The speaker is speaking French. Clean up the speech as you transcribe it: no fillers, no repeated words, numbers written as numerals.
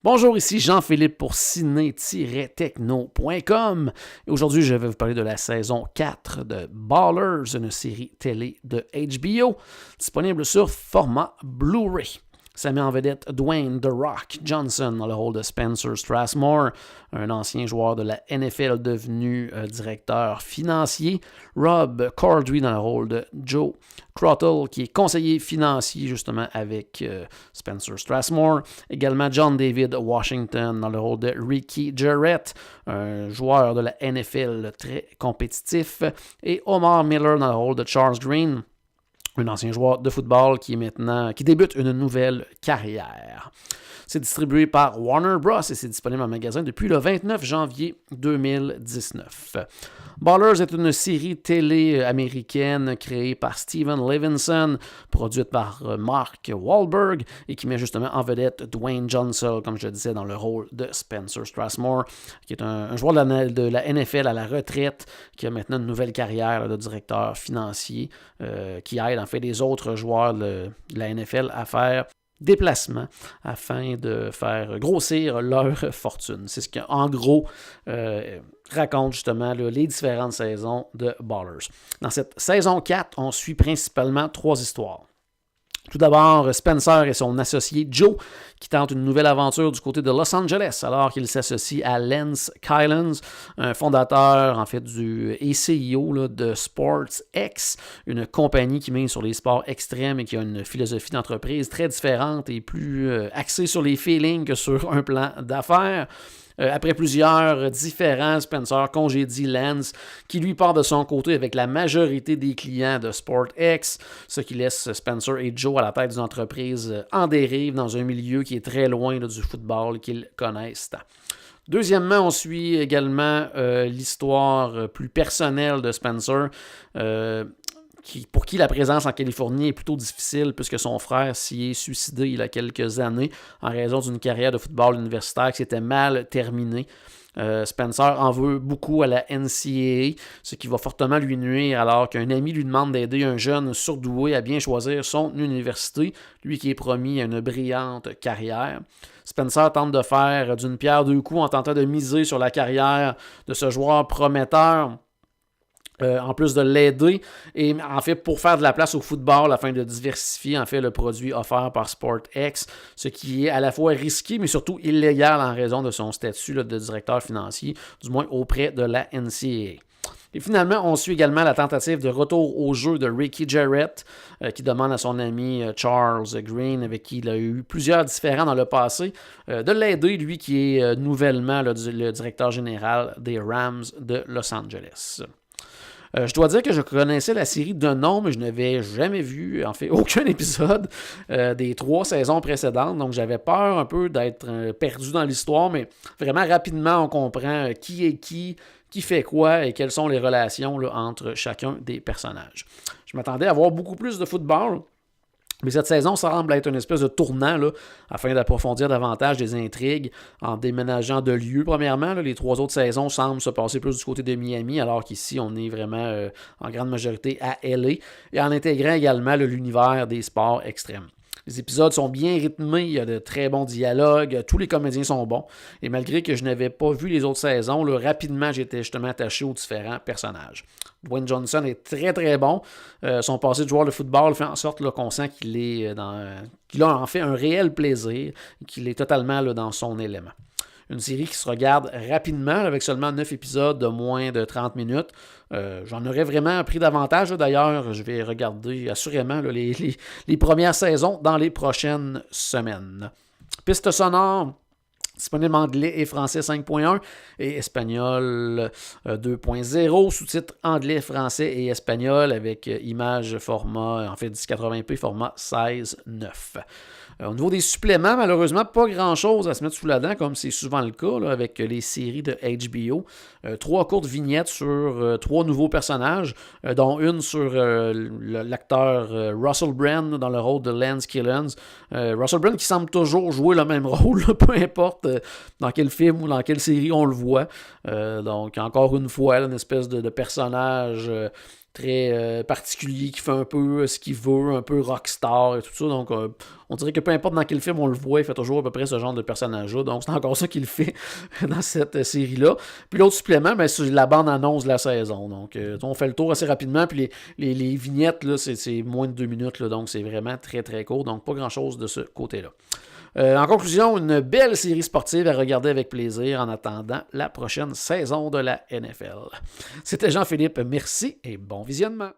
Bonjour, ici Jean-Philippe pour ciné-techno.com et aujourd'hui je vais vous parler de la saison 4 de Ballers, une série télé de HBO, disponible sur format Blu-ray. Ça met en vedette Dwayne The Rock Johnson dans le rôle de Spencer Strassmore, un ancien joueur de la NFL devenu directeur financier. Rob Corddry dans le rôle de Joe Crottle, qui est conseiller financier justement avec Spencer Strassmore. Également John David Washington dans le rôle de Ricky Jarrett, un joueur de la NFL très compétitif. Et Omar Miller dans le rôle de Charles Green, un ancien joueur de football qui débute une nouvelle carrière. C'est distribué par Warner Bros. Et c'est disponible en magasin depuis le 29 janvier 2019. Ballers est une série télé américaine créée par Steven Levinson, produite par Mark Wahlberg et qui met justement en vedette Dwayne Johnson, comme je le disais, dans le rôle de Spencer Strassmore, qui est un joueur de la NFL à la retraite, qui a maintenant une nouvelle carrière de directeur financier, qui aide en fait les autres joueurs de la NFL à faire déplacements afin de faire grossir leur fortune. C'est ce qu'en gros raconte justement les différentes saisons de Ballers. Dans cette saison 4, on suit principalement 3 histoires. Tout d'abord, Spencer et son associé Joe qui tentent une nouvelle aventure du côté de Los Angeles alors qu'il s'associe à Lance Kylans, un fondateur en fait du CEO de SportsX, une compagnie qui mise sur les sports extrêmes et qui a une philosophie d'entreprise très différente et plus axée sur les feelings que sur un plan d'affaires. Après plusieurs différents, Spencer congédie Lance, qui lui part de son côté avec la majorité des clients de SportsX, ce qui laisse Spencer et Joe à la tête d'une entreprise en dérive dans un milieu qui est très loin du football qu'ils connaissent tant. Deuxièmement, on suit également l'histoire plus personnelle de Spencer, pour qui la présence en Californie est plutôt difficile puisque son frère s'y est suicidé il y a quelques années en raison d'une carrière de football universitaire qui s'était mal terminée. Spencer en veut beaucoup à la NCAA, ce qui va fortement lui nuire alors qu'un ami lui demande d'aider un jeune surdoué à bien choisir son université, lui qui est promis à une brillante carrière. Spencer tente de faire d'une pierre deux coups en tentant de miser sur la carrière de ce joueur prometteur, en plus de l'aider, et en fait pour faire de la place au football afin de diversifier en fait le produit offert par SportsX, ce qui est à la fois risqué mais surtout illégal en raison de son statut de directeur financier, du moins auprès de la NCAA. Et finalement, on suit également la tentative de retour au jeu de Ricky Jarrett, qui demande à son ami Charles Green, avec qui il a eu plusieurs différends dans le passé, de l'aider, lui qui est nouvellement le directeur général des Rams de Los Angeles. Je dois dire que je connaissais la série de nom, mais je n'avais jamais vu, en fait, aucun épisode des 3 saisons précédentes. Donc, j'avais peur un peu d'être perdu dans l'histoire, mais vraiment rapidement, on comprend qui est qui fait quoi et quelles sont les relations entre chacun des personnages. Je m'attendais à voir beaucoup plus de football, mais cette saison semble être une espèce de tournant afin d'approfondir davantage les intrigues en déménageant de lieu. Premièrement, les 3 autres saisons semblent se passer plus du côté de Miami, alors qu'ici, on est vraiment en grande majorité à LA, et en intégrant également l'univers des sports extrêmes. Les épisodes sont bien rythmés, il y a de très bons dialogues, tous les comédiens sont bons, et malgré que je n'avais pas vu les autres saisons, rapidement j'étais justement attaché aux différents personnages. Dwayne Johnson est très très bon, son passé de joueur de football fait en sorte qu'on sent qu'il a en fait un réel plaisir, qu'il est totalement dans son élément. Une série qui se regarde rapidement avec seulement 9 épisodes de moins de 30 minutes. J'en aurais vraiment appris davantage. D'ailleurs, je vais regarder assurément les premières saisons dans les prochaines semaines. Piste sonore disponible en anglais et français 5.1 et espagnol 2.0, sous-titres anglais, français et espagnol avec image format, en fait 1080p, format 16:9. Au niveau des suppléments, malheureusement, pas grand-chose à se mettre sous la dent, comme c'est souvent le cas avec les séries de HBO. 3 courtes vignettes sur 3 nouveaux personnages, dont une sur l'acteur Russell Brand dans le rôle de Lance Kylans. Russell Brand qui semble toujours jouer le même rôle, peu importe dans quel film ou dans quelle série on le voit. Donc, encore une fois, une espèce de personnage très particulier, qui fait un peu ce qu'il veut, un peu rockstar et tout ça. Donc, on dirait que peu importe dans quel film on le voit, il fait toujours à peu près ce genre de personnage-là. Donc, c'est encore ça qu'il fait dans cette série-là. Puis l'autre supplément, ben, c'est la bande-annonce de la saison. Donc, on fait le tour assez rapidement. Puis les vignettes, là, c'est moins de 2 minutes. Là, donc, c'est vraiment très, très court. Donc, pas grand-chose de ce côté-là. En conclusion, une belle série sportive à regarder avec plaisir en attendant la prochaine saison de la NFL. C'était Jean-Philippe, merci et bon visionnement.